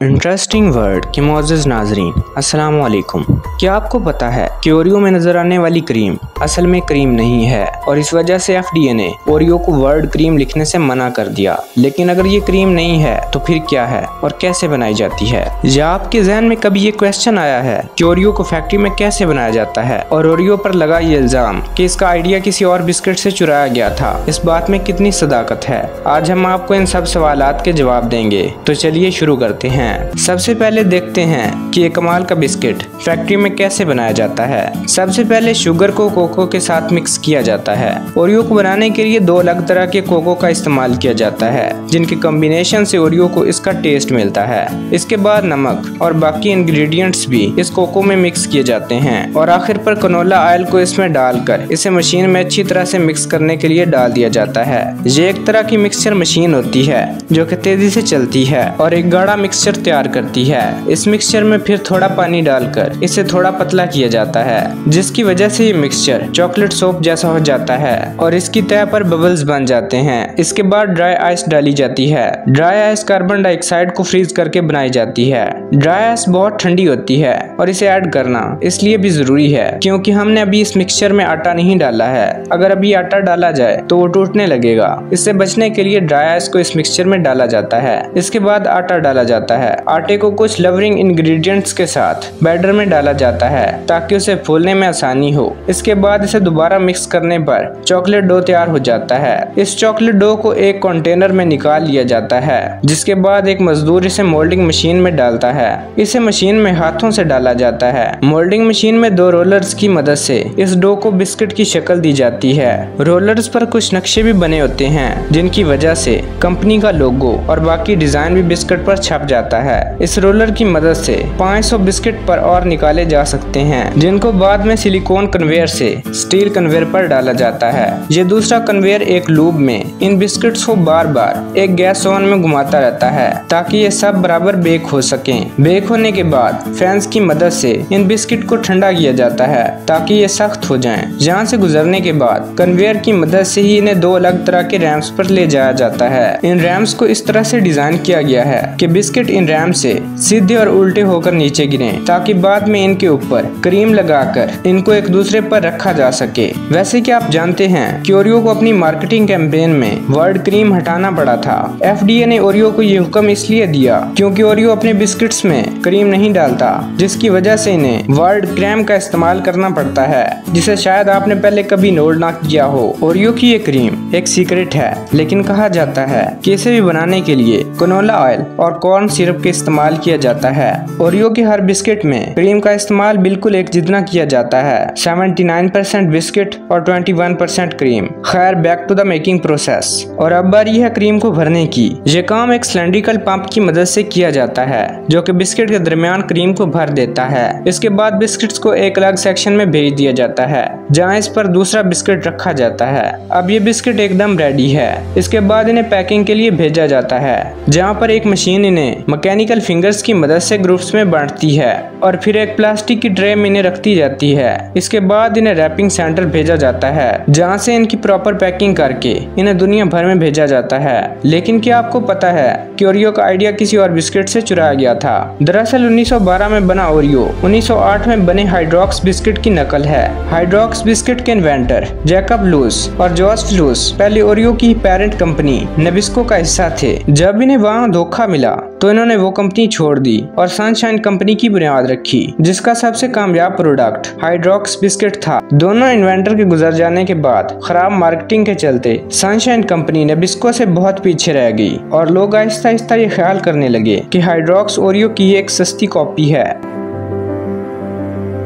Interesting word के मोअज़्ज़ज़ नाज़रीन, अस्सलाम वालेकुम। क्या आपको पता है कि ओरियो में नजर आने वाली क्रीम असल में क्रीम नहीं है और इस वजह से FDA ने ओरियो को वर्ड क्रीम लिखने से मना कर दिया। लेकिन अगर ये क्रीम नहीं है तो फिर क्या है और कैसे बनाई जाती है? या आपके जहन में कभी ये क्वेश्चन आया है कि ओरियो को फैक्ट्री में कैसे बनाया जाता है और ओरियो पर लगा ये इल्जाम कि इसका आइडिया किसी और बिस्किट से चुराया गया था, इस बात में कितनी सदाकत है? आज हम आपको इन सब सवालात के जवाब देंगे। तो चलिए शुरू करते हैं। सबसे पहले देखते हैं कि ये कमाल का बिस्किट फैक्ट्री में कैसे बनाया जाता है। सबसे पहले शुगर को कोको के साथ मिक्स किया जाता है। ओरियो को बनाने के लिए दो अलग तरह के कोको का इस्तेमाल किया जाता है, जिनके कॉम्बिनेशन से ओरियो को इसका टेस्ट मिलता है। इसके बाद नमक और बाकी इंग्रेडिएंट्स भी इस कोको में मिक्स किए जाते हैं और आखिर पर कनोला ऑयल को इसमें डालकर इसे मशीन में अच्छी तरह से मिक्स करने के लिए डाल दिया जाता है। ये एक तरह की मिक्सचर मशीन होती है जो कि तेजी से चलती है और एक गाढ़ा मिक्सचर तैयार करती है। इस मिक्सचर में फिर थोड़ा पानी डालकर इसे थोड़ा पतला किया जाता है, जिसकी वजह से ये मिक्सचर चॉकलेट सोप जैसा हो जाता है और इसकी तह पर बबल्स बन जाते हैं। इसके बाद ड्राई आइस डाली जाती है। ड्राई आइस कार्बन डाइऑक्साइड को फ्रीज करके बनाई जाती है। ड्राई आइस बहुत ठंडी होती है और इसे ऐड करना इसलिए भी जरूरी है क्योंकि हमने अभी इस मिक्सचर में आटा नहीं डाला है। अगर अभी आटा डाला जाए तो वो टूटने लगेगा। इससे बचने के लिए ड्राई आइस को इस मिक्सचर में डाला जाता है। इसके बाद आटा डाला जाता है। आटे को कुछ लवरिंग इंग्रेडिएंट्स के साथ बैटर में डाला जाता है ताकि उसे फूलने में आसानी हो। इसके बाद इसे दोबारा मिक्स करने पर चॉकलेट डो तैयार हो जाता है। इस चॉकलेट डो को एक कंटेनर में निकाल लिया जाता है, जिसके बाद एक मजदूर इसे मोल्डिंग मशीन में डालता है। इसे मशीन में हाथों से डाला जाता है। मोल्डिंग मशीन में दो रोलर्स की मदद से इस डो को बिस्किट की शक्ल दी जाती है। रोलर्स पर कुछ नक्शे भी बने होते हैं, जिनकी वजह से कंपनी का लोगो और बाकी डिजाइन भी बिस्किट पर छप जाता है। इस रोलर की मदद से 500 बिस्किट पर और निकाले जा सकते हैं, जिनको बाद में सिलिकॉन कन्वेयर से स्टील कन्वेयर पर डाला जाता है। ये दूसरा कन्वेयर एक लूप में इन बिस्किट्स को बार बार एक गैस ओवन में घुमाता रहता है ताकि ये सब बराबर बेक हो सकें। बेक होने के बाद फैंस की मदद से इन बिस्किट को ठंडा किया जाता है ताकि ये सख्त हो जाएं। जहाँ से गुजरने के बाद कन्वेयर की मदद से ही इन्हें दो अलग तरह के रैम्स पर ले जाया जाता है। इन रैम्स को इस तरह से डिजाइन किया गया है कि बिस्किट इन रैम से सीधे और उल्टे होकर नीचे गिरें ताकि बाद में इनके ऊपर क्रीम लगाकर इनको एक दूसरे पर रखा जा सके। वैसे कि आप जानते हैं कि ओरियो को अपनी मार्केटिंग कैंपेन में वर्ड क्रीम हटाना पड़ा था। FDA ने ओरियो को ये हुक्म इसलिए दिया क्योंकि ओरियो अपने बिस्किट्स में क्रीम नहीं डालता, जिसकी वजह से इन्हें वर्ड क्रीम का इस्तेमाल करना पड़ता है, जिसे शायद आपने पहले कभी नोट ना किया हो। ओरियो की ये क्रीम एक सीक्रेट है, लेकिन कहा जाता है कि इसे भी बनाने के लिए कनोला ऑयल और कॉर्न सिरप के इस्तेमाल किया जाता है। ओरियो के हर बिस्किट में क्रीम का इस्तेमाल बिल्कुल एक जितना किया जाता है, 79% बिस्किट और 21% क्रीम। खैर, back to the making process. और अब बारी है क्रीम को भरने की। ये काम एक सिलेंड्रिकल पंप की मदद से किया जाता है जो कि बिस्किट के दरमियान क्रीम को भर देता है। इसके बाद बिस्किट्स को एक अलग सेक्शन में भेज दिया जाता है जहाँ इस पर दूसरा बिस्किट रखा जाता है। अब ये बिस्किट एकदम रेडी है। इसके बाद इन्हें पैकिंग के लिए भेजा जाता है, जहाँ पर एक मशीन इन्हें मैकेनिकल फिंगर्स की मदद से ग्रुप्स में बांटती है और फिर एक प्लास्टिक की ट्रे में इन्हें रखती जाती है। इसके बाद इन्हें रैपिंग सेंटर भेजा जाता है, जहां से इनकी प्रॉपर पैकिंग करके इन्हें दुनिया भर में भेजा जाता है। लेकिन क्या आपको पता है कि ओरियो का आइडिया किसी और बिस्किट से चुराया गया था? दरअसल 1912 में बना ओरियो 1908 में बने हाइड्रॉक्स बिस्किट की नकल है। हाइड्रॉक्स बिस्किट के इन्वेंटर जैकब लूस और जॉर्ज लूस पहले ओरियो की पेरेंट कंपनी नेबिस्को का हिस्सा थे। जब इन्हें वहाँ धोखा मिला तो इन्होंने वो कंपनी छोड़ दी और सनशाइन कंपनी की बुनियाद रखी, जिसका सबसे कामयाब प्रोडक्ट हाइड्रॉक्स बिस्किट था। दोनों इन्वेंटर के गुजर जाने के बाद खराब मार्केटिंग के चलते सनशाइन कंपनी नेबिस्को से बहुत पीछे रह गई और लोग आहिस्ता आहिस्ता ये ख्याल करने लगे कि हाइड्रॉक्स ओरियो की एक सस्ती कॉपी है।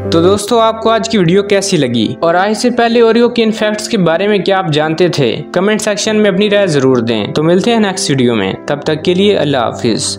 तो दोस्तों, आपको आज की वीडियो कैसी लगी और आज से पहले ओरियो के इन फैक्ट्स के बारे में क्या आप जानते थे? कमेंट सेक्शन में अपनी राय जरूर दें। तो मिलते हैं नेक्स्ट वीडियो में, तब तक के लिए अल्लाह हाफिज।